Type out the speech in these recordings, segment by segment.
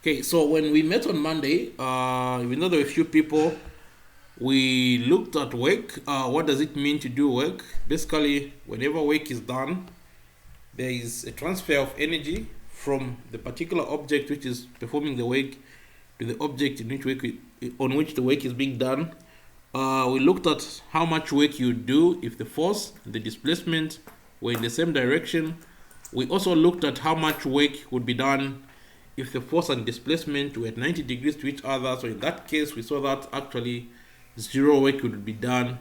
Okay, so when we met on Monday, even though there were a few people, we looked at work. What does it mean to do work? Basically, whenever work is done, there is a transfer of energy from the particular object which is performing the work to the object on which the work is being done. We looked at how much work you do if the force and the displacement were in the same direction. We also looked at how much work would be done if the force and displacement were at 90 degrees to each other. So in that case, we saw that actually zero work would be done.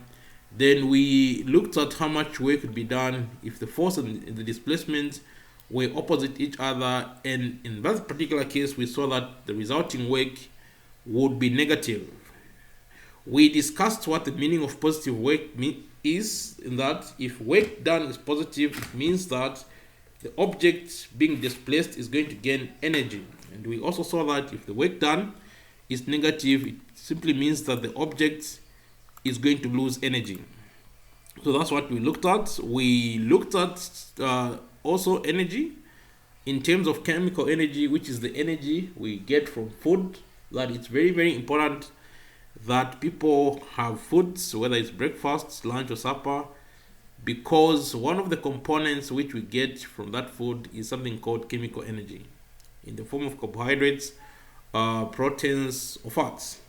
Then we looked at how much work would be done if the force and the displacement were opposite each other, and in that particular case we saw that the resulting work would be negative. We discussed what the meaning of positive work is, in that if work done is positive, it means that the object being displaced is going to gain energy. And we also saw that if the work done is negative, it simply means that the object is going to lose energy. So that's what we looked at. We looked at also energy in terms of chemical energy, which is the energy we get from food. That it's very, very important that people have foods, whether it's breakfast, lunch, or supper, because one of the components which we get from that food is something called chemical energy in the form of carbohydrates, proteins, or fats.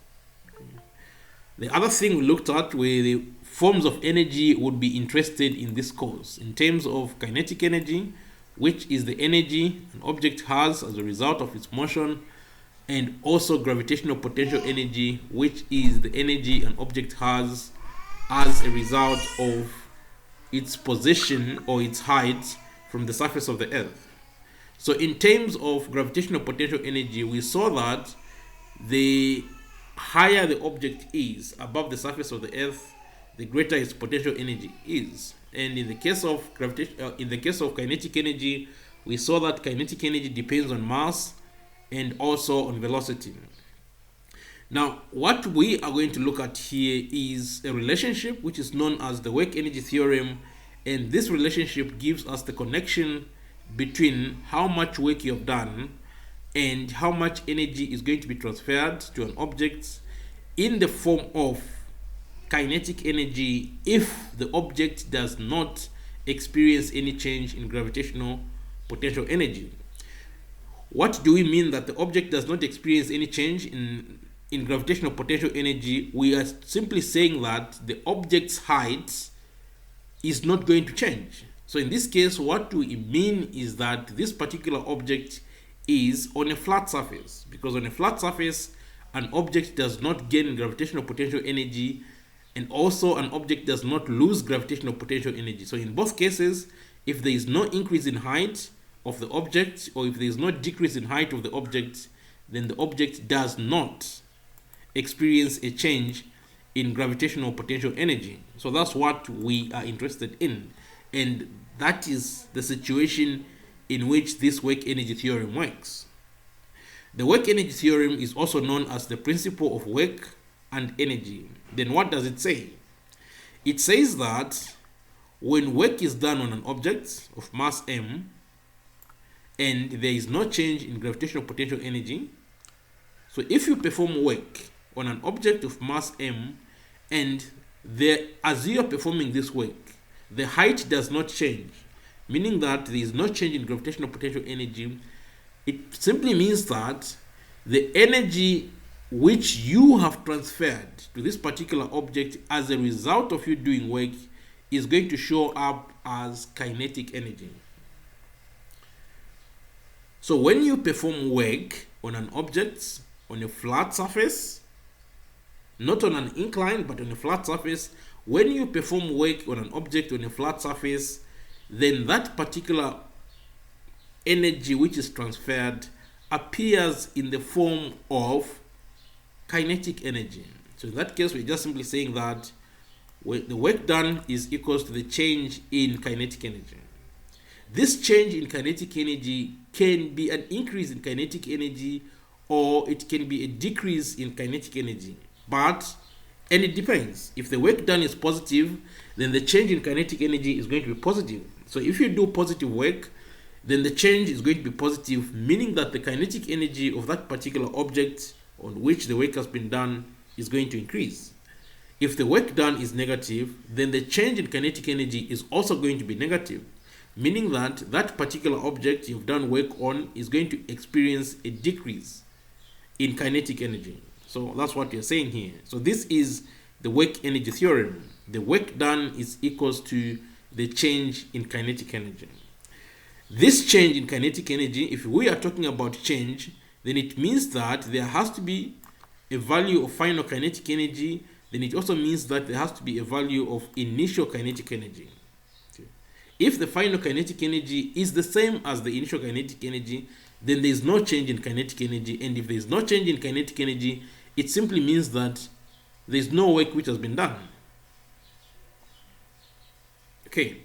The other thing we looked at were the forms of energy would be interested in this course in terms of kinetic energy, which is the energy an object has as a result of its motion, and also gravitational potential energy, which is the energy an object has as a result of its position or its height from the surface of the earth. So in terms of gravitational potential energy, we saw that the higher the object is above the surface of the earth, the greater its potential energy is. And in the case of kinetic energy, we saw that kinetic energy depends on mass and also on velocity. Now, what we are going to look at here is a relationship which is known as the work energy theorem, and this relationship gives us the connection between how much work you have done and how much energy is going to be transferred to an object in the form of kinetic energy if the object does not experience any change in gravitational potential energy. What do we mean that the object does not experience any change in gravitational potential energy? We are simply saying that the object's height is not going to change. So in this case, what we mean is that this particular object is on a flat surface, because on a flat surface, an object does not gain gravitational potential energy, and also an object does not lose gravitational potential energy. So in both cases, if there is no increase in height of the object, or if there is no decrease in height of the object, then the object does not experience a change in gravitational potential energy. So that's what we are interested in, and that is the situation in which this work energy theorem works. The work energy theorem is also known as the principle of work and energy. Then what does it say? It says that when work is done on an object of mass m and there is no change in gravitational potential energy, so if you perform work on an object of mass m and as you are performing this work, the height does not change, meaning that there is no change in gravitational potential energy, it simply means that the energy which you have transferred to this particular object as a result of you doing work is going to show up as kinetic energy. So when you perform work on an object on a flat surface, not on an incline but on a flat surface, when you perform work on an object on a flat surface, then that particular energy which is transferred appears in the form of kinetic energy. So in that case, we're just simply saying that the work done is equals to the change in kinetic energy. This change in kinetic energy can be an increase in kinetic energy, or it can be a decrease in kinetic energy. And it depends. If the work done is positive, then the change in kinetic energy is going to be positive. So if you do positive work, then the change is going to be positive, meaning that the kinetic energy of that particular object on which the work has been done is going to increase. If the work done is negative, then the change in kinetic energy is also going to be negative, meaning that that particular object you've done work on is going to experience a decrease in kinetic energy. So that's what you're saying here. So this is the work energy theorem. The work done is equals to the change in kinetic energy. This change in kinetic energy, if we are talking about change, then it means that there has to be a value of final kinetic energy. Then it also means that there has to be a value of initial kinetic energy. Okay. If the final kinetic energy is the same as the initial kinetic energy, then there is no change in kinetic energy. And if there is no change in kinetic energy, it simply means that there is no work which has been done. Okay.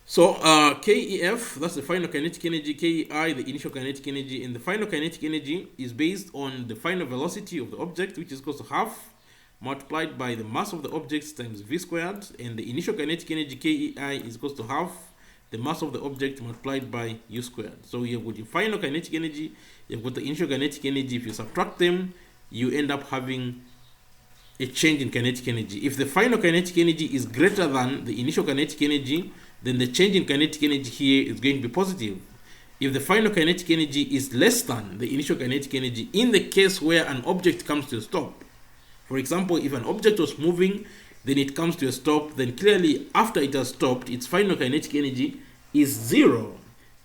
So KEF, that's the final kinetic energy, KEI, the initial kinetic energy, and the final kinetic energy is based on the final velocity of the object, which is equal to half multiplied by the mass of the object times v squared, and the initial kinetic energy KEI is equal to half the mass of the object multiplied by u squared. So you've got the final kinetic energy, you've got the initial kinetic energy. If you subtract them, you end up having a change in kinetic energy. If the final kinetic energy is greater than the initial kinetic energy, then the change in kinetic energy here is going to be positive. If the final kinetic energy is less than the initial kinetic energy, in the case where an object comes to a stop, for example, if an object was moving, then it comes to a stop, then clearly after it has stopped, its final kinetic energy is 0.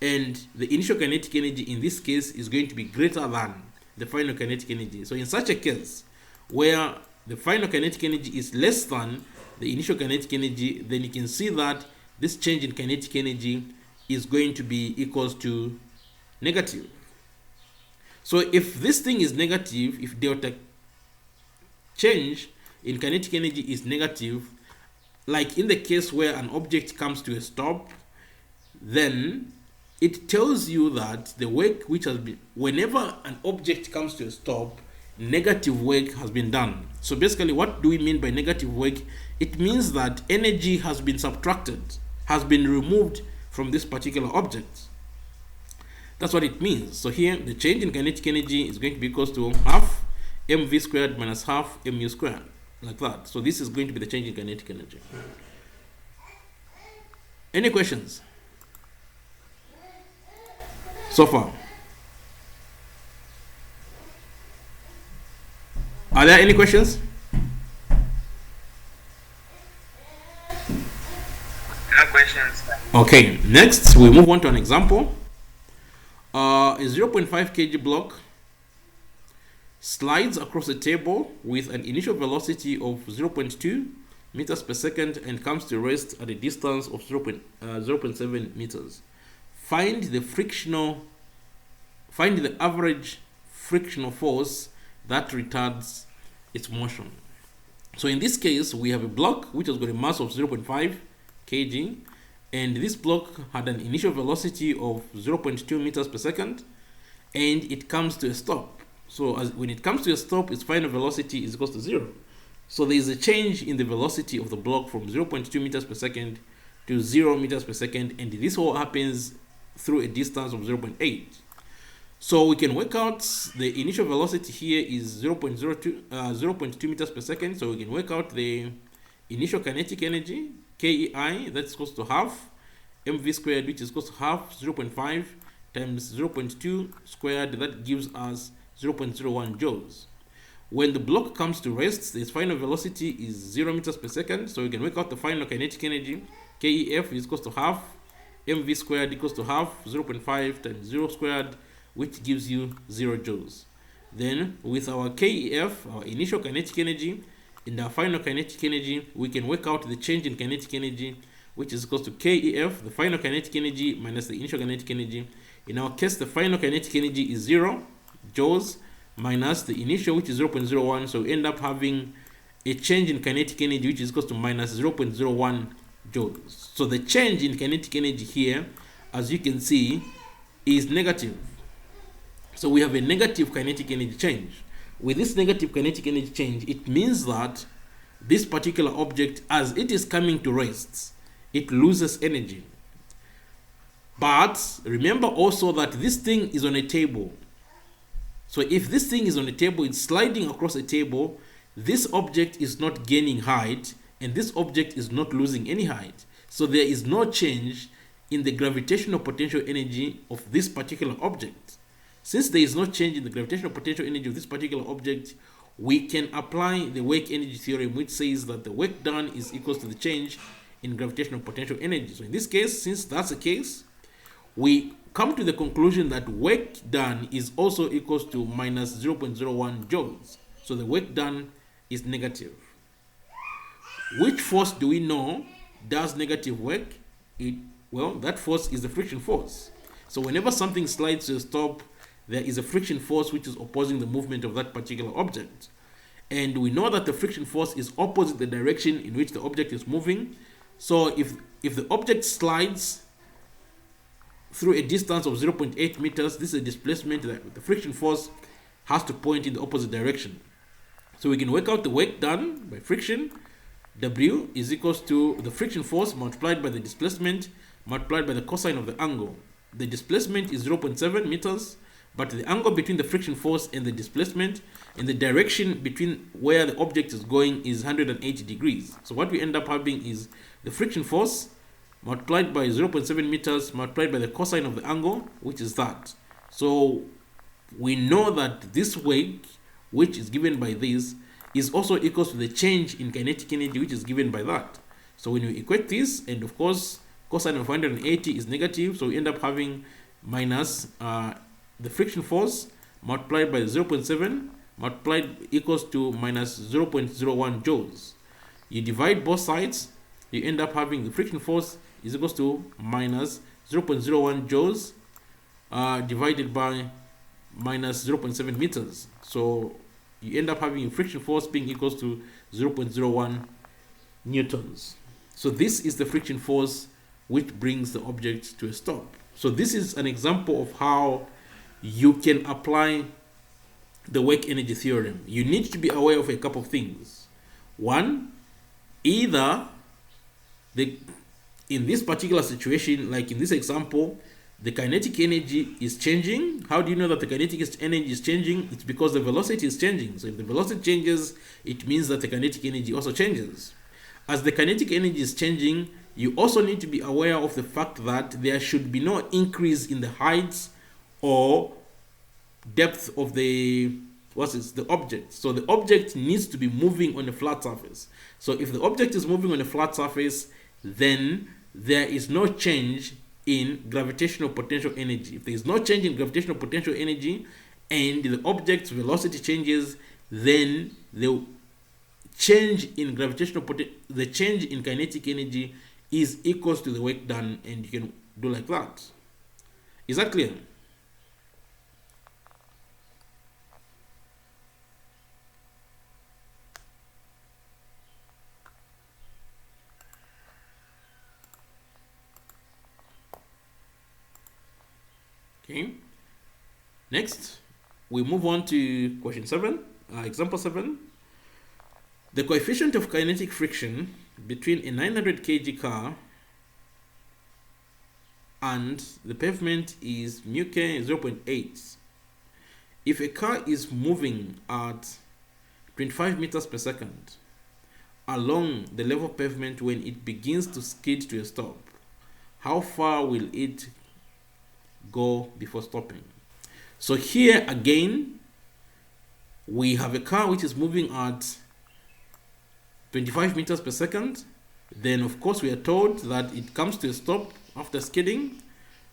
And the initial kinetic energy in this case is going to be greater than the final kinetic energy. So in such a case, where the final kinetic energy is less than the initial kinetic energy, then you can see that this change in kinetic energy is going to be equals to negative. So if this thing is negative, if delta change in kinetic energy is negative, like in the case where an object comes to a stop, then it tells you that the work which has been, whenever an object comes to a stop, negative work has been done. So basically, what do we mean by negative work? It means that energy has been subtracted, has been removed from this particular object. That's what it means. So here, the change in kinetic energy is going to be equal to half mv squared minus half mu squared, like that. So this is going to be the change in kinetic energy. Any questions so far? Are there any questions? No questions. Okay, next we move on to an example. A 0.5 kg block slides across a table with an initial velocity of 0.2 meters per second and comes to rest at a distance of 0.7 meters. Find the average frictional force that retards its motion. So in this case, we have a block which has got a mass of 0.5 kg, and this block had an initial velocity of 0.2 meters per second, and it comes to a stop. So when it comes to a stop, its final velocity is equal to 0. So there is a change in the velocity of the block from 0.2 meters per second to 0 meters per second, and this all happens through a distance of 0.8. So we can work out the initial velocity here is 0.2 meters per second. So we can work out the initial kinetic energy, KEI, that's equal to half mv squared, which is equal to half 0.5 times 0.2 squared, that gives us 0.01 joules. When the block comes to rest, its final velocity is 0 meters per second. So we can work out the final kinetic energy, KEF is equal to half mv squared equals to half 0.5 times 0 squared, which gives you 0 joules. Then with our KEF, our initial kinetic energy, and our final kinetic energy, we can work out the change in kinetic energy, which is equal to KEF, the final kinetic energy minus the initial kinetic energy. In our case, the final kinetic energy is 0 joules minus the initial, which is 0.01. So we end up having a change in kinetic energy, which is equal to minus 0.01 joules. So the change in kinetic energy here, as you can see, is negative. So we have a negative kinetic energy change. With this negative kinetic energy change, it means that this particular object, as it is coming to rest, it loses energy. But remember also that this thing is on a table. So if this thing is on a table, it's sliding across a table, this object is not gaining height and this object is not losing any height. So there is no change in the gravitational potential energy of this particular object. Since there is no change in the gravitational potential energy of this particular object, we can apply the work energy theorem, which says that the work done is equal to the change in gravitational potential energy. So in this case, since that's the case, we come to the conclusion that work done is also equals to minus 0.01 joules. So the work done is negative. Which force do we know does negative work? Well, that force is the friction force. So whenever something slides to a stop, there is a friction force which is opposing the movement of that particular object. And we know that the friction force is opposite the direction in which the object is moving. So if the object slides through a distance of 0.8 meters, this is a displacement that the friction force has to point in the opposite direction. So we can work out the work done by friction. W is equals to the friction force multiplied by the displacement multiplied by the cosine of the angle. The displacement is 0.7 meters, but the angle between the friction force and the displacement and the direction between where the object is going is 180 degrees. So what we end up having is the friction force multiplied by 0.7 meters multiplied by the cosine of the angle, which is that. So we know that this weight, which is given by this, is also equal to the change in kinetic energy, which is given by that. So when we equate this, and of course cosine of 180 is negative, so we end up having minus the friction force multiplied by 0.7 multiplied equals to minus 0.01 joules. You divide both sides, you end up having the friction force is equals to minus 0.01 joules divided by minus 0.7 meters. So you end up having a friction force being equals to 0.01 newtons. So this is the friction force which brings the object to a stop. So this is an example of how you can apply the work energy theorem. You need to be aware of a couple of things. One, either in this particular situation, like in this example, the kinetic energy is changing. How do you know that the kinetic energy is changing? It's because the velocity is changing. So if the velocity changes, it means that the kinetic energy also changes. As the kinetic energy is changing, you also need to be aware of the fact that there should be no increase in the height or depth of the object. So the object needs to be moving on a flat surface. So if the object is moving on a flat surface, then there is no change in gravitational potential energy. If there is no change in gravitational potential energy and the object's velocity changes, then the change in the change in kinetic energy is equals to the work done, and you can do like that. Is that clear? Okay. Next, we move on to question 7, example 7. The coefficient of kinetic friction between a 900 kg car and the pavement is mu k 0.8. If a car is moving at 25 meters per second along the level pavement when it begins to skid to a stop, how far will it go before stopping? So here again, we have a car which is moving at 25 meters per second. Then of course we are told that it comes to a stop after skidding.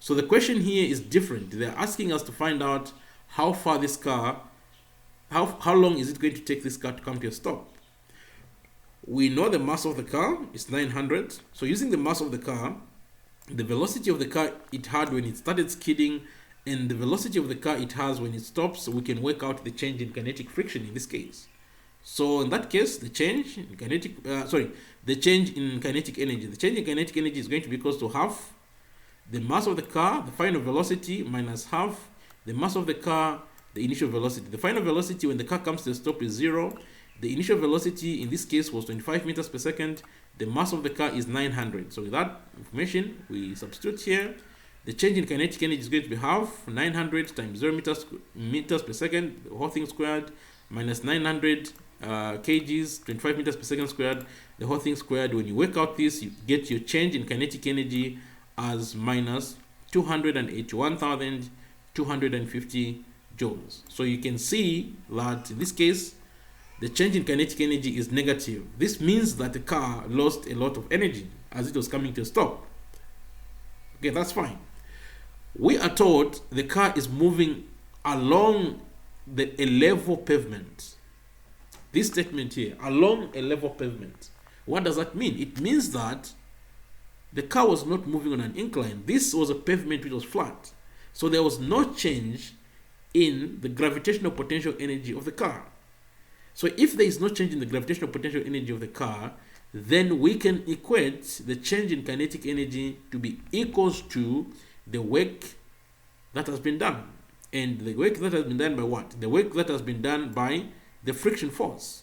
So the question here is different. They're asking us to find out how far this car, how long is it going to take this car to come to a stop. We know the mass of the car is 900. So using the mass of the car, the velocity of the car it had when it started skidding, and the velocity of the car it has when it stops, we can work out the change in kinetic friction in this case. So in that case, the change in kinetic energy. The change in kinetic energy is going to be equal to half the mass of the car, the final velocity, minus half the mass of the car, the initial velocity. The final velocity when the car comes to a stop is 0. The initial velocity in this case was 25 meters per second. The mass of the car is 900. So with that information, we substitute here. the change in kinetic energy is going to be half 900 times 0 meters per second, the whole thing squared, minus 900 kgs, 25 meters per second squared, the whole thing squared. When you work out this, you get your change in kinetic energy as minus 281,250 joules. So you can see that in this case, the change in kinetic energy is negative. This means that the car lost a lot of energy as it was coming to a stop. Okay, that's fine. We are told the car is moving along a level pavement. This statement here, along a level pavement. What does that mean? It means that the car was not moving on an incline. This was a pavement which was flat. So there was no change in the gravitational potential energy of the car. So if there is no change in the gravitational potential energy of the car, then we can equate the change in kinetic energy to be equals to the work that has been done. And the work that has been done by what? The work that has been done by the friction force.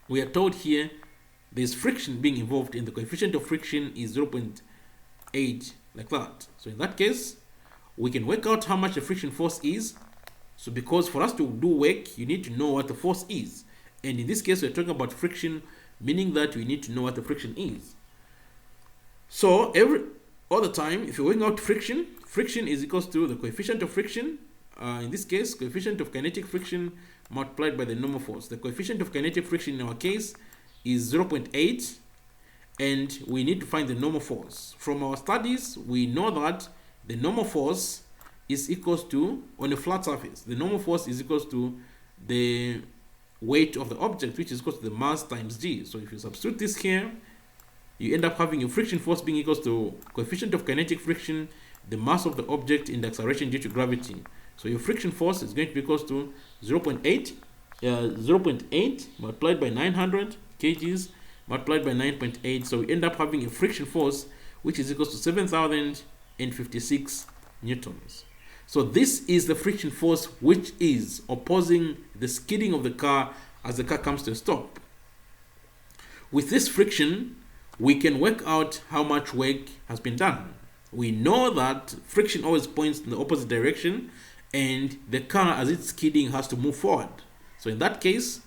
We are told here there's friction being involved, and the coefficient of friction is 0.8, like that. So in that case, we can work out how much the friction force is. So because for us to do work, you need to know what the force is. And in this case, we're talking about friction, meaning that we need to know what the friction is. So all the time, if you're working out friction, friction is equals to the coefficient of friction. In this case, coefficient of kinetic friction multiplied by the normal force. The coefficient of kinetic friction in our case is 0.8, and we need to find the normal force. From our studies, we know that the normal force is equals to, on a flat surface, the normal force is equals to the weight of the object, which is equal to the mass times g. So if you substitute this here, you end up having your friction force being equals to coefficient of kinetic friction, the mass of the object, and the acceleration due to gravity. So your friction force is going to be equals to 0.8 multiplied by 900 kgs multiplied by 9.8. So we end up having a friction force which is equals to 7,056 newtons. So this is the friction force which is opposing the skidding of the car as the car comes to a stop. With this friction, we can work out how much work has been done. We know that friction always points in the opposite direction, and the car, as it's skidding, has to move forward. So in that case,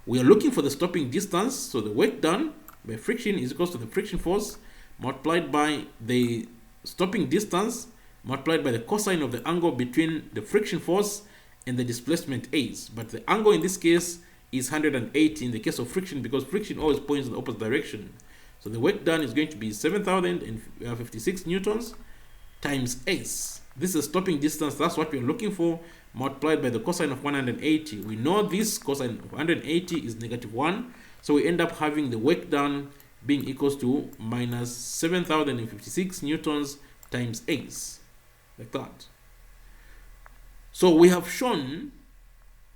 we are looking for the stopping distance. So the work done by friction is equal to the friction force multiplied by the stopping distance multiplied by the cosine of the angle between the friction force and the displacement a's. But the angle in this case is 180 in the case of friction, because friction always points in the opposite direction. So the work done is going to be 7,056 newtons times s. This is stopping distance, that's what we're looking for, multiplied by the cosine of 180. We know this cosine of 180 is -1, so we end up having the work done being equals to minus 7,056 newtons times s, like that. So we have shown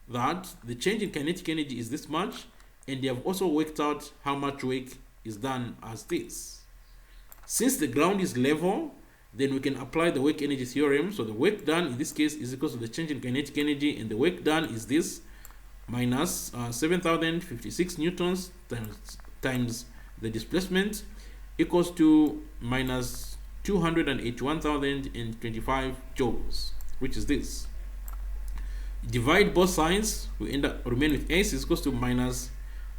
that the change in kinetic energy is this much, and they have also worked out how much work is done as this. Since the ground is level, then we can apply the work energy theorem. So the work done in this case is equal to the change in kinetic energy, and the work done is this minus 7,056 newtons times the displacement equals to minus 281,025 joules, which is this. Divide both sides, we end up remain with s is equals to minus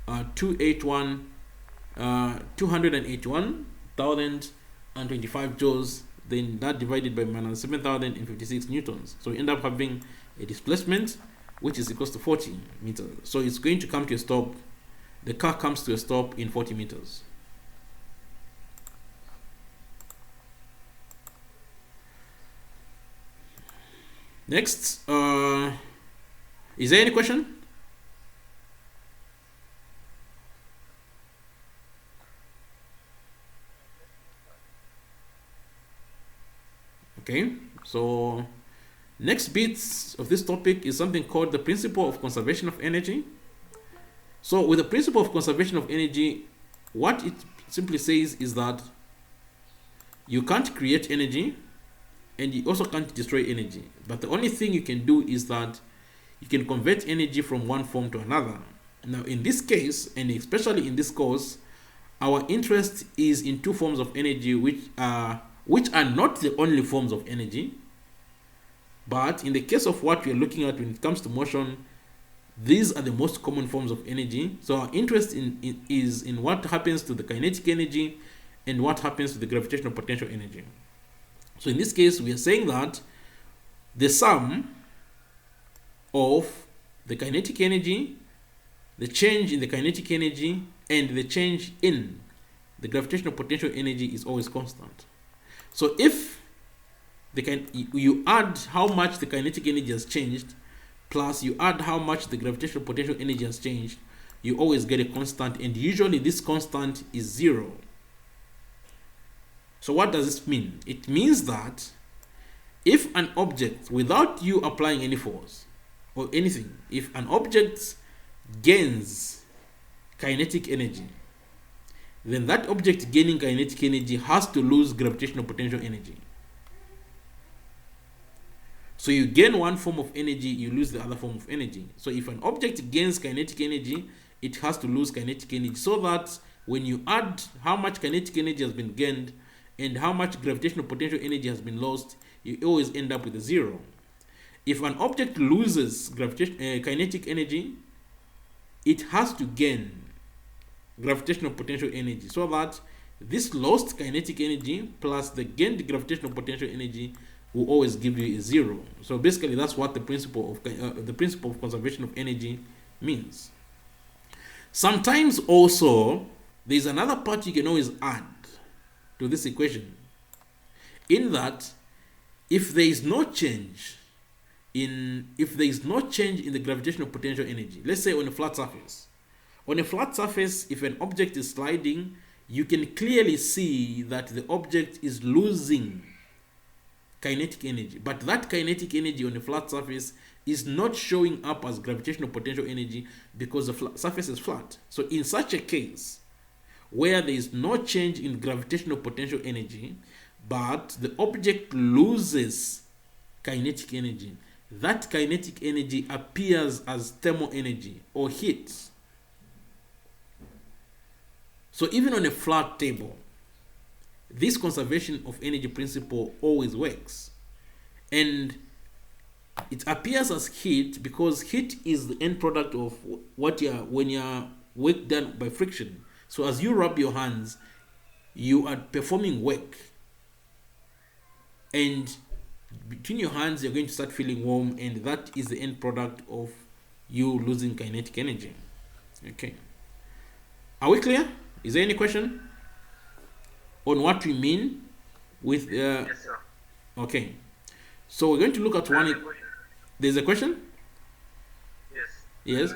281,025 joules, then that divided by minus 7,056 newtons. So we end up having a displacement which is equals to 40 meters. So it's going to come to a stop. The car comes to a stop in 40 meters. Next, is there any question? Okay, so next bits of this topic is something called the principle of conservation of energy. So with the principle of conservation of energy, what it simply says is that you can't create energy and you also can't destroy energy, but the only thing you can do is that you can convert energy from one form to another. Now in this case, and especially in this course, our interest is in two forms of energy which are which are not the only forms of energy, but in the case of what we are looking at when it comes to motion, these are the most common forms of energy. So our interest is in what happens to the kinetic energy and what happens to the gravitational potential energy. So in this case, we are saying that the sum of the kinetic energy, the change in the kinetic energy, and the change in the gravitational potential energy is always constant. So if you add how much the kinetic energy has changed, plus you add how much the gravitational potential energy has changed, you always get a constant, and usually this constant is 0. So what does this mean? It means that if an object, without you applying any force or anything, if an object gains kinetic energy, then that object gaining kinetic energy has to lose gravitational potential energy. So you gain one form of energy, you lose the other form of energy. So if an object gains kinetic energy, it has to lose kinetic energy, so that when you add how much kinetic energy has been gained and how much gravitational potential energy has been lost, you always end up with a 0. If an object loses kinetic energy, it has to gain gravitational potential energy, so that this lost kinetic energy plus the gained gravitational potential energy will always give you a 0. So basically, that's what the principle of conservation of energy means. Sometimes also there is another part you can always add to this equation, in that if there is no change in the gravitational potential energy, let's say on a flat surface, if an object is sliding, you can clearly see that the object is losing kinetic energy, but that kinetic energy on a flat surface is not showing up as gravitational potential energy because the surface is flat. So in such a case, where there is no change in gravitational potential energy, but the object loses kinetic energy, that kinetic energy appears as thermal energy or heat. So even on a flat table, this conservation of energy principle always works, and it appears as heat because heat is the end product of when your work done by friction. So as you rub your hands, you are performing work, and between your hands you're going to start feeling warm, and that is the end product of you losing kinetic energy. Okay, are we clear? Is there any question on what we mean with Yes, sir. okay, so we're going to look at I have one. a question. There's a question? Yes. Yes.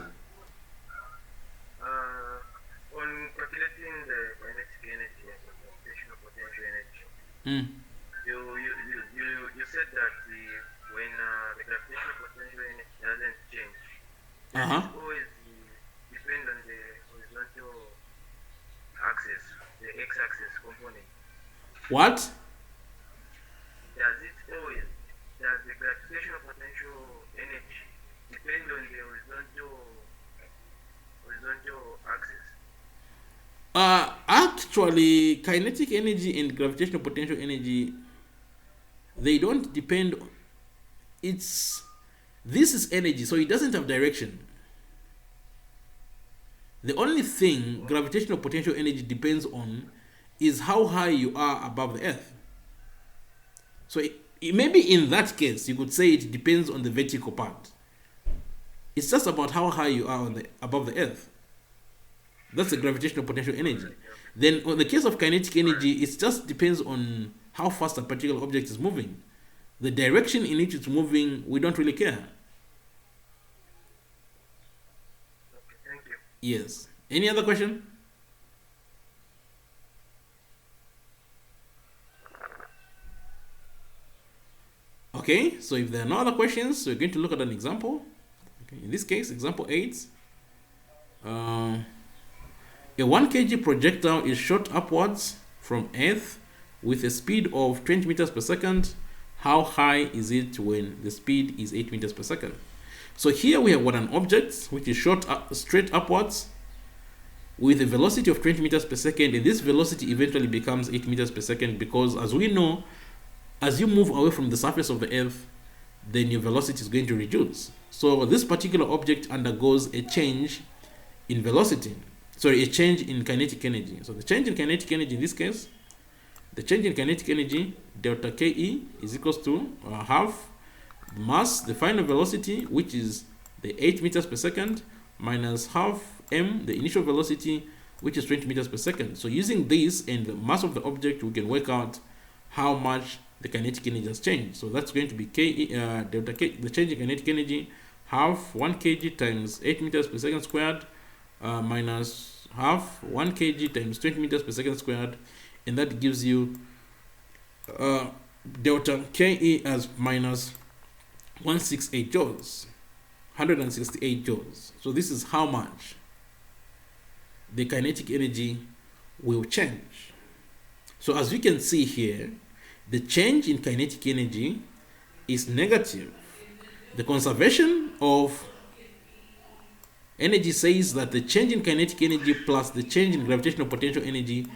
On calculating the kinetic energy and the gravitational potential energy, you said that when the gravitational potential energy doesn't change, it always depends on the horizontal axis, the x-axis component. What? Does the gravitational potential energy depend on the horizontal axis? Actually, kinetic energy and gravitational potential energy, they don't depend. This is energy, so it doesn't have direction. The only thing gravitational potential energy depends on is how high you are above the earth. So maybe in that case, you could say it depends on the vertical part. It's just about how high you are above the earth. That's the gravitational potential energy. Then on the case of kinetic energy, it just depends on how fast a particular object is moving. The direction in which it's moving, we don't really care. Okay, thank you. Yes. Any other question? Okay, so if there are no other questions, we're going to look at an example. Okay, in this case, example 8. A 1 kg projectile is shot upwards from Earth with a speed of 20 meters per second. How high is it when the speed is 8 meters per second? So here we have an object which is shot straight upwards, with a velocity of 20 meters per second, and this velocity eventually becomes 8 meters per second, because as we know, as you move away from the surface of the earth, then your velocity is going to reduce. So this particular object undergoes a change in velocity, sorry, a change in kinetic energy. So the change in kinetic energy in this case, the change in kinetic energy, delta Ke, is equals to half mass, the final velocity, which is the 8 meters per second, minus half m, the initial velocity, which is 20 meters per second. So using this and the mass of the object, we can work out how much the kinetic energy has changed. So that's going to be Ke, delta K, the change in kinetic energy, half 1 kg times 8 meters per second squared, minus half 1 kg times 20 meters per second squared, and that gives you delta Ke as minus 168 joules, 168 joules. So this is how much the kinetic energy will change. So as you can see here, the change in kinetic energy is negative. The conservation of energy says that the change in kinetic energy plus the change in gravitational potential energy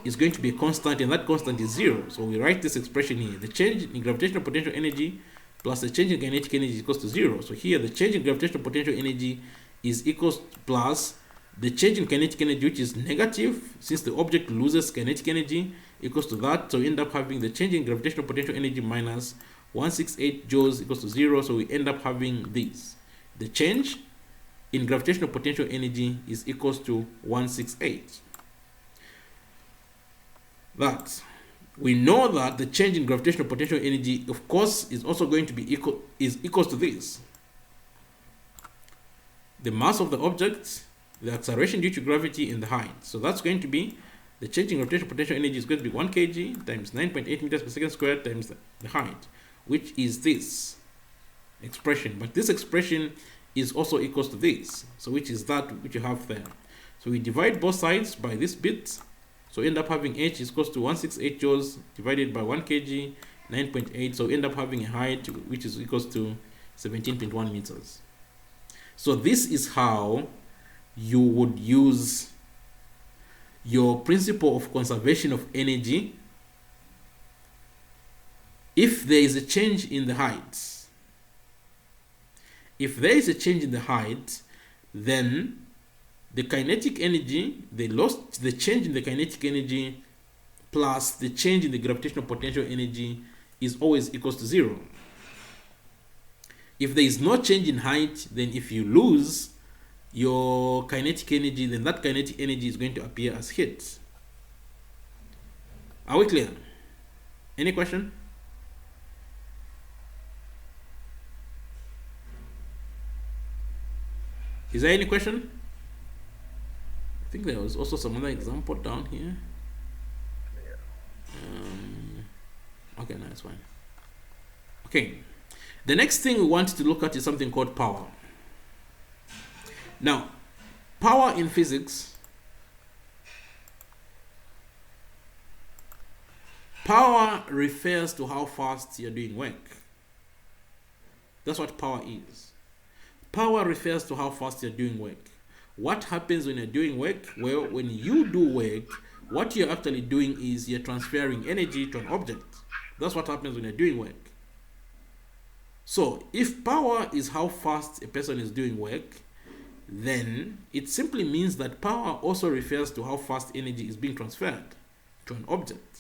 is going to be a constant, and that constant is 0. So we write this expression here. The change in gravitational potential energy plus the change in kinetic energy is equals to 0. So here the change in gravitational potential energy is equals plus the change in kinetic energy, which is negative, since the object loses kinetic energy, equals to that. So we end up having the change in gravitational potential energy minus 168 joules equals to 0. So we end up having this. The change in gravitational potential energy is equals to 168. That we know that the change in gravitational potential energy, of course, is also going to be equals to this: the mass of the object, the acceleration due to gravity, and the height. So that's going to be the change in gravitational potential energy is going to be 1 kg times 9.8 meters per second squared times the height, which is this expression. But this expression is also equals to this, so which is that which you have there. So we divide both sides by this bit, so end up having h is equals to 168 joules divided by 1 kg, 9.8. So end up having a height which is equals to 17.1 meters. So this is how you would use your principle of conservation of energy if there is a change in the height. If there is a change in the height, then the kinetic energy, the change in the kinetic energy plus the change in the gravitational potential energy is always equals to 0. If there is no change in height, then if you lose your kinetic energy, then that kinetic energy is going to appear as heat. Are we clear? Any question? Is there any question? I think there was also some other example down here. Okay, no, it's fine. Okay, the next thing we want to look at is something called power. Now, power in physics, power refers to how fast you're doing work. That's what power is. Power refers to how fast you're doing work. What happens when you're doing work? Well, when you do work, what you're actually doing is you're transferring energy to an object. That's what happens when you're doing work. So, if power is how fast a person is doing work, then it simply means that power also refers to how fast energy is being transferred to an object.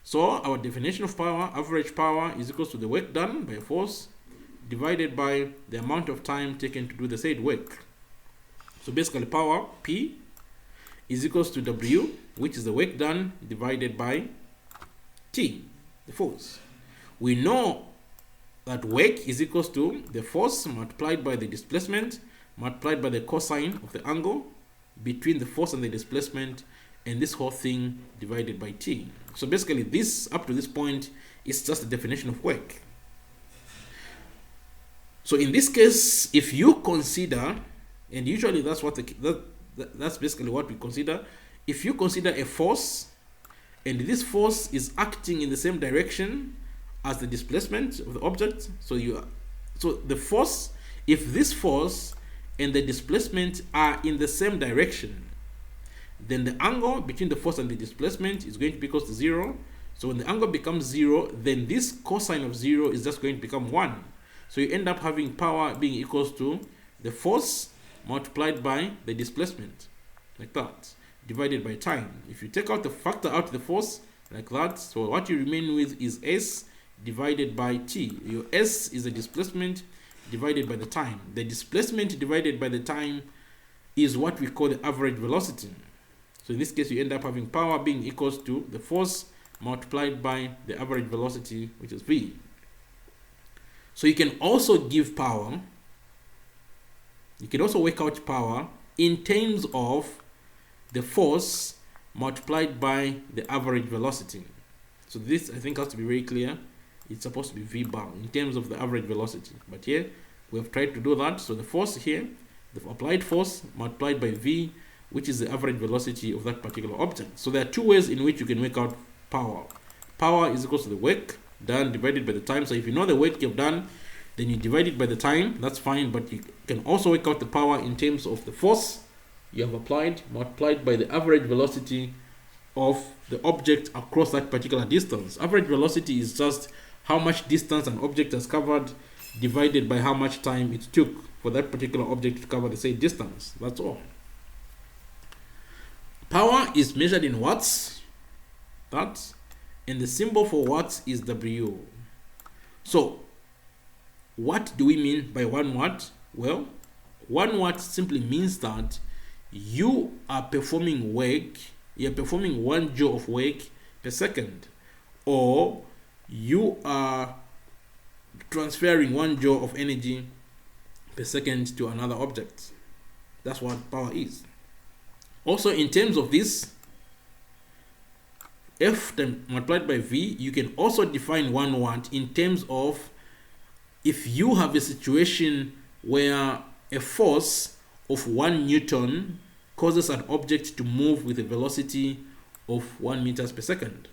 So, our definition of power, average power, is equal to the work done by a force divided by the amount of time taken to do the said work. So basically power, P, is equals to W, which is the work done, divided by T, the force. We know that work is equals to the force multiplied by the displacement, multiplied by the cosine of the angle between the force and the displacement, and this whole thing divided by T. So basically this, up to this point, is just a definition of work. So in this case, if you consider, and usually that's what that's basically what we consider, if you consider a force, and this force is acting in the same direction as the displacement of the object, so the force, if this force and the displacement are in the same direction, then the angle between the force and the displacement is going to be equal to 0. So when the angle becomes 0, then this cosine of 0 is just going to become 1. So you end up having power being equals to the force multiplied by the displacement, like that, divided by time. If you take out the factor out the force, like that, so what you remain with is S divided by T. Your S is the displacement divided by the time. The displacement divided by the time is what we call the average velocity. So in this case, you end up having power being equals to the force multiplied by the average velocity, which is V. So you can also give power, you can also work out power in terms of the force multiplied by the average velocity. So this, I think, has to be very clear. It's supposed to be V bar in terms of the average velocity. But here, we have tried to do that. So the force here, the applied force multiplied by V, which is the average velocity of that particular object. So there are two ways in which you can work out power. Power is equal to the work done divided by the time. So if you know the work you've done, then you divide it by the time. That's fine. But you can also work out the power in terms of the force you have applied multiplied by the average velocity of the object across that particular distance. Average velocity is just how much distance an object has covered divided by how much time it took for that particular object to cover the same distance. That's all. Power is measured in watts, that, and the symbol for watts is W. So what do we mean by 1 watt? Well, 1 watt simply means that you are performing work, you're performing 1 joule of work per second, or you are transferring 1 joule of energy per second to another object. That's what power is. Also, in terms of this, F multiplied by V, you can also define 1 watt in terms of if you have a situation where a force of 1 Newton causes an object to move with a velocity of 1 meters per second.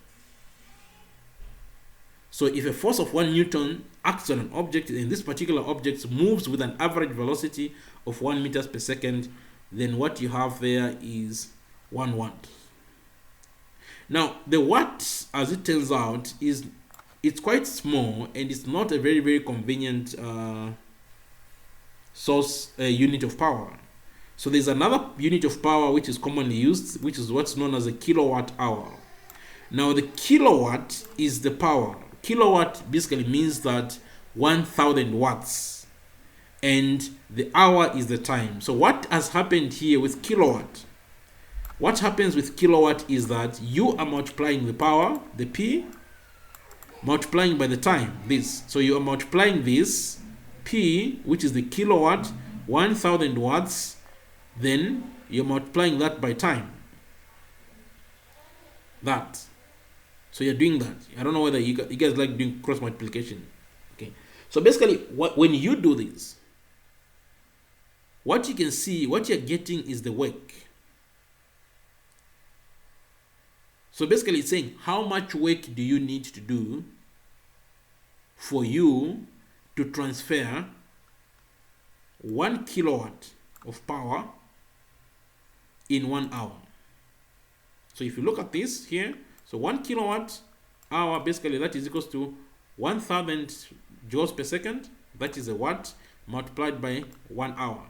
So if a force of 1 Newton acts on an object and this particular object moves with an average velocity of 1 meters per second, then what you have there is 1 watt. Now the watt, as it turns out, it's quite small and it's not a very, very convenient unit of power. So there's another unit of power which is commonly used, which is what's known as a kilowatt hour. Now the kilowatt is the power. Kilowatt basically means that 1000 watts, and the hour is the time. So what has happened here with kilowatt? What happens with kilowatt is that you are multiplying the power, the P, multiplying by the time, this. So you are multiplying this P, which is the kilowatt, 1000 watts, then you're multiplying that by time. That. So you're doing that. I don't know whether you guys like doing cross multiplication. Okay. So basically, when you do this, what you can see, what you're getting is the work. So basically it's saying how much work do you need to do for you to transfer 1 kilowatt of power in 1 hour. So if you look at this here, so 1 kilowatt hour, basically that is equals to 1000 joules per second. That is a watt multiplied by 1 hour.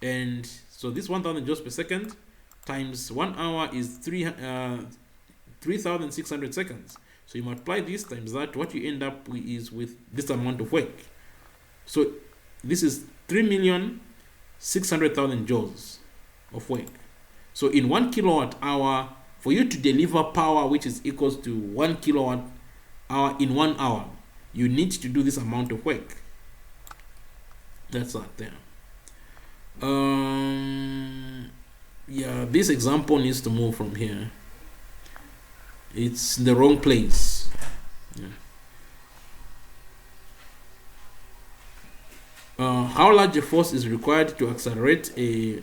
And so this 1000 joules per second times 1 hour is 3,600 seconds. So you multiply this times that, what you end up with is with this amount of work. So this is 3,600,000 joules of work. So in 1 kilowatt hour, for you to deliver power which is equals to 1 kilowatt hour in 1 hour, you need to do this amount of work. That's that there. Yeah, this example needs to move from here. It's in the wrong place. Yeah. How large a force is required to accelerate a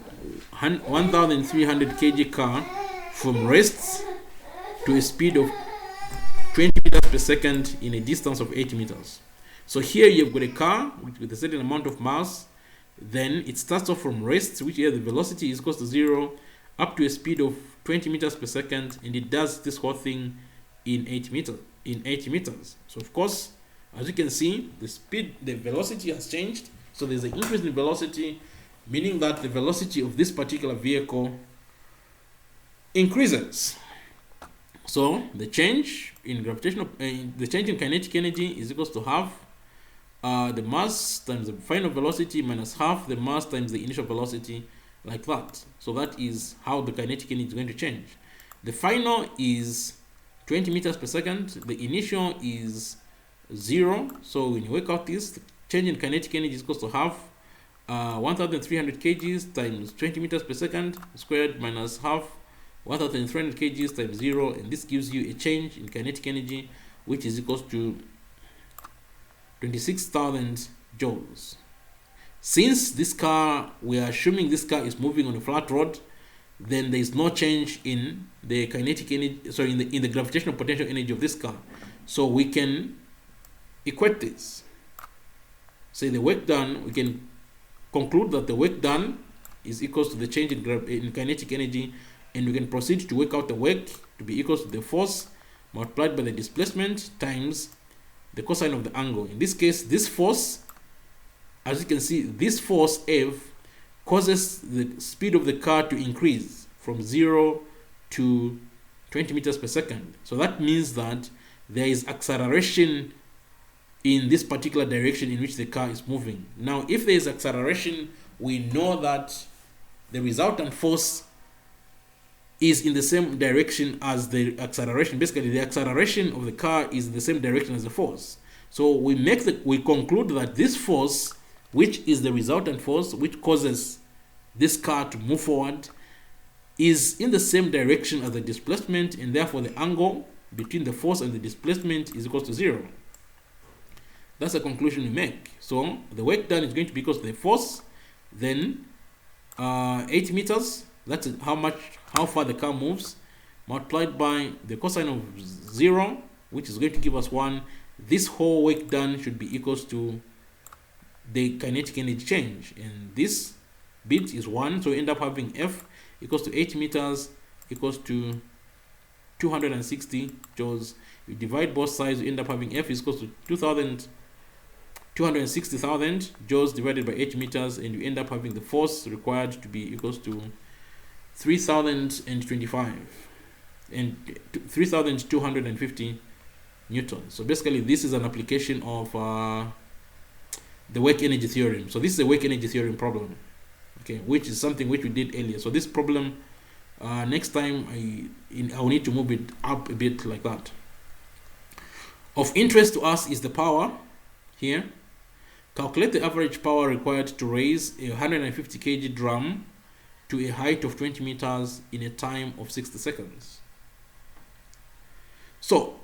1,300 kg car from rest to a speed of 20 meters per second in a distance of 80 meters. So here you've got a car with a certain amount of mass. Then it starts off from rest, which here the velocity is equal to 0, up to a speed of 20 meters per second, and it does this whole thing in 8 meters. So of course, as you can see, the velocity has changed. So there's an increase in velocity, meaning that the velocity of this particular vehicle increases. So the change in kinetic energy is equals to half the mass times the final velocity minus half the mass times the initial velocity, like that. So that is how the kinetic energy is going to change. The final is 20 meters per second. The initial is 0. So when you work out this, the change in kinetic energy is equals to half 1,300 kgs times 20 meters per second squared minus half 1,300 kgs times 0, and this gives you a change in kinetic energy which is equals to 26,000 joules. Since this car, we are assuming this car is moving on a flat road, then there is no change in the kinetic energy, sorry, in the gravitational potential energy of this car. So we can equate this. Say the work done, we can conclude that the work done is equals to the change in kinetic energy, and we can proceed to work out the work to be equals to the force multiplied by the displacement times the cosine of the angle. In this case, this force, as you can see, this force F causes the speed of the car to increase from 0 to 20 meters per second. So that means that there is acceleration in this particular direction in which the car is moving. Now, if there is acceleration, we know that the resultant force is in the same direction as the acceleration. Basically, the acceleration of the car is in the same direction as the force. So we conclude that this force, which is the resultant force, which causes this car to move forward, is in the same direction as the displacement, and therefore the angle between the force and the displacement is equal to 0. That's the conclusion we make. So the work done is going to be equal to the force, then 8 meters, that's how far the car moves, multiplied by the cosine of 0, which is going to give us 1. This whole work done should be equals to the kinetic energy change, and this bit is 1, so we end up having F equals to 8 meters equals to 260 joules. We divide both sides, we end up having F is equals to 260,000 joules divided by 8 meters, and we end up having the force required to be equals to 3,025 and 3,250 newtons. So basically, this is an application of the work energy theorem. So this is a work energy theorem problem, okay, which is something which we did earlier. So this problem, next time I'll need to move it up a bit like that. Of interest to us is the power here. Calculate the average power required to raise a 150 kg drum to a height of 20 meters in a time of 60 seconds. So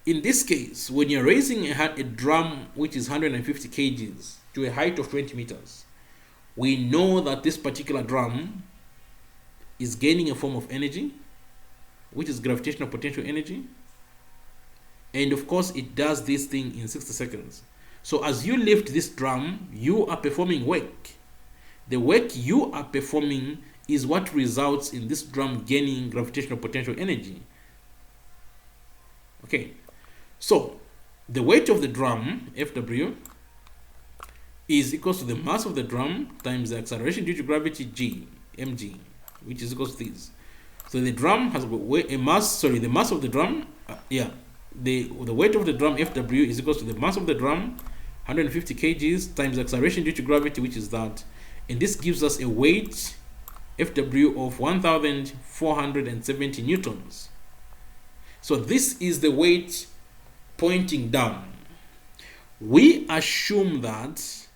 in this case, when you're raising a drum which is 150 kgs to a height of 20 meters, we know that this particular drum is gaining a form of energy, which is gravitational potential energy, and of course it does this thing in 60 seconds. So as you lift this drum, you are performing work. The work you are performing is what results in this drum gaining gravitational potential energy. Okay, so the weight of the drum, Fw, is equal to the mass of the drum times the acceleration due to gravity, G, mg, which is equal to this. So the drum has a mass, the mass of the drum, the weight of the drum, Fw, is equal to the mass of the drum, 150 kgs, times the acceleration due to gravity, which is that. And this gives us a weight, Fw, of 1,470 newtons. So this is the weight pointing down. We assume that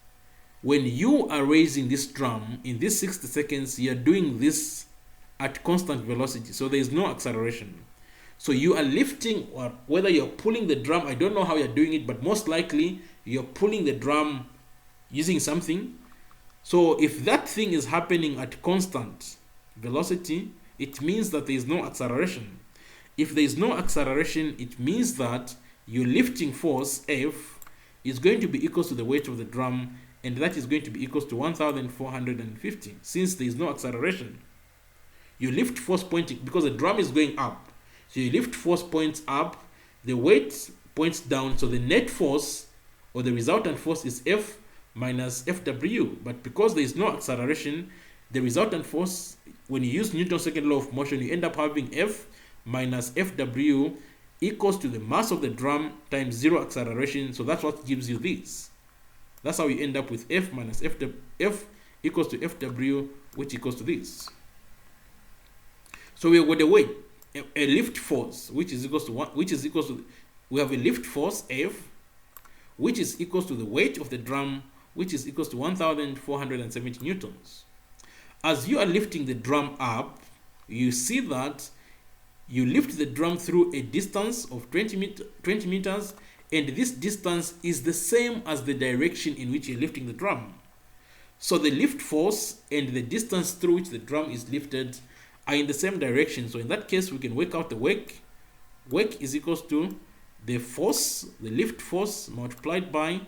when you are raising this drum in these 60 seconds, you're doing this at constant velocity. So there is no acceleration. So you are lifting, or whether you're pulling the drum, I don't know how you're doing it, but most likely you're pulling the drum using something. So if that thing is happening at constant velocity, it means that there is no acceleration. If there is no acceleration, it means that your lifting force, F, is going to be equal to the weight of the drum, and that is going to be equal to 1,450, since there is no acceleration. you lift force pointing, because the drum is going up. So you lift force points up, the weight points down, so the net force or the resultant force is F minus Fw. But because there is no acceleration, the resultant force, when you use Newton's second law of motion, you end up having F minus Fw equals to the mass of the drum times 0 acceleration. So that's what gives you this. That's how you end up with F minus F equals to Fw, which equals to this. So we have got a weight, a lift force, which is equals to we have a lift force F, which is equals to the weight of the drum, which is equals to 1,470 newtons. As you are lifting the drum up, you see that you lift the drum through a distance of 20 meters, and this distance is the same as the direction in which you're lifting the drum. So the lift force and the distance through which the drum is lifted are in the same direction. So in that case, we can work out the work. Work is equals to the force, the lift force, multiplied by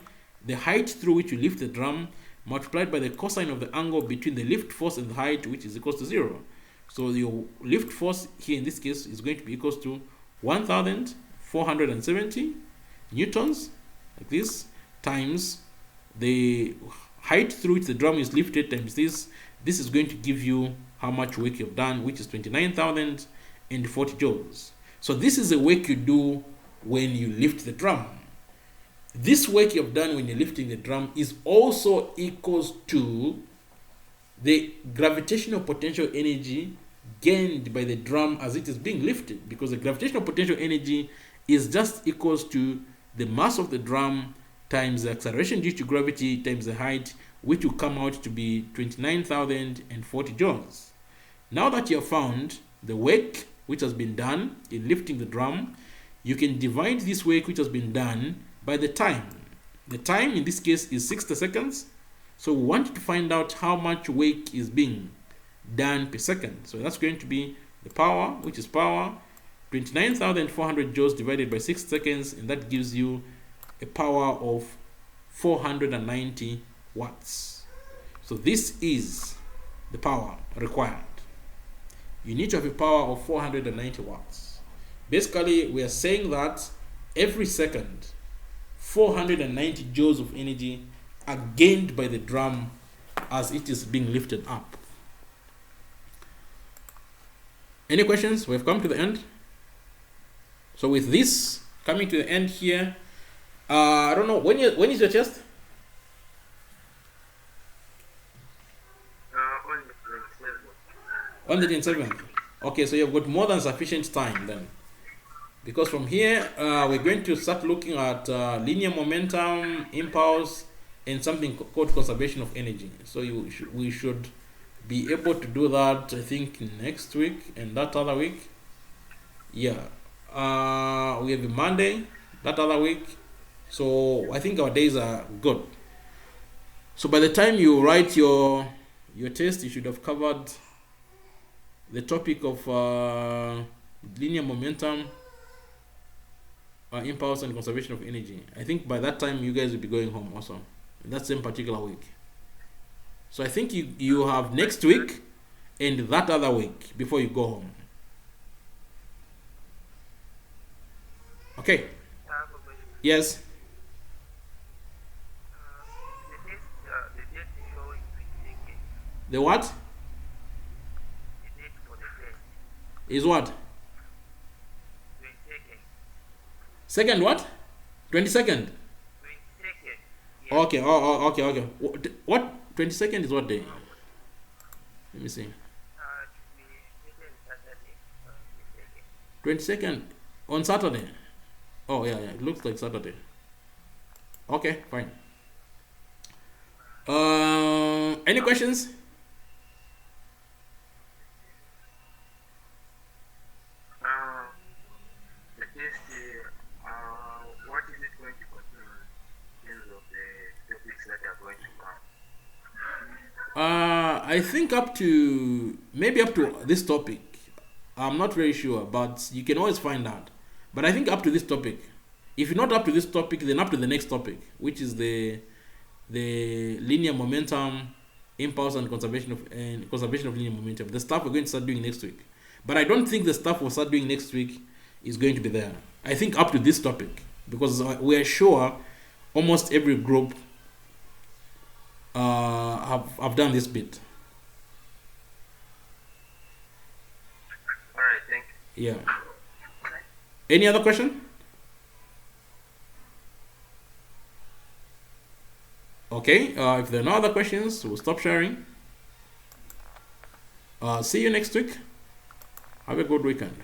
the height through which you lift the drum, multiplied by the cosine of the angle between the lift force and the height, which is equals to 0. So your lift force here in this case is going to be equals to 1,470 newtons, like this, times the height through which the drum is lifted times this. This is going to give you how much work you've done, which is 29,040 joules. So this is the work you do when you lift the drum. This work you've done when you're lifting the drum is also equals to the gravitational potential energy gained by the drum as it is being lifted, because the gravitational potential energy is just equals to the mass of the drum times the acceleration due to gravity times the height, which will come out to be 29,040 joules. Now that you have found the work which has been done in lifting the drum, you can divide this work which has been done by the time. The time in this case is 60 seconds. So we want to find out how much work is being done per second. So that's going to be the power, which is power 29,400 joules divided by 6 seconds, and that gives you a power of 490 watts. So this is the power required. You need to have a power of 490 watts. Basically, we are saying that every second 490 joules of energy are gained by the drum as it is being lifted up. Any questions? We've come to the end. So with this coming to the end here, I don't know, when is your test? On the 27th. Okay, so you've got more than sufficient time then. Because from here, we're going to start looking at linear momentum, impulse, and something called conservation of energy. So we should be able to do that, I think, next week and that other week. Yeah. We have a Monday, that other week. So I think our days are good. So by the time you write your test, you should have covered the topic of linear momentum, impulse, and conservation of energy. I think by that time you guys will be going home also, in that same particular week. So I think you have next week and that other week before you go home. Okay. Yes. The what? Is what? Second what? 22nd? Okay, okay. What? 22nd is what day? Let me see. 22nd on Saturday. Oh yeah, it looks like Saturday. Okay, fine. Any questions? What is it going to contain in terms of the topics that are going to come? I think up to this topic. I'm not very sure, but you can always find out. But I think up to this topic. If you're not up to this topic, then up to the next topic, which is the linear momentum impulse and conservation of linear momentum. The stuff we're going to start doing next week. But I don't think the stuff we'll start doing next week is going to be there. I think up to this topic, because we are sure almost every group have done this bit. All right, thank you. Yeah. Any other question? Okay, if there are no other questions, we'll stop sharing. See you next week. Have a good weekend.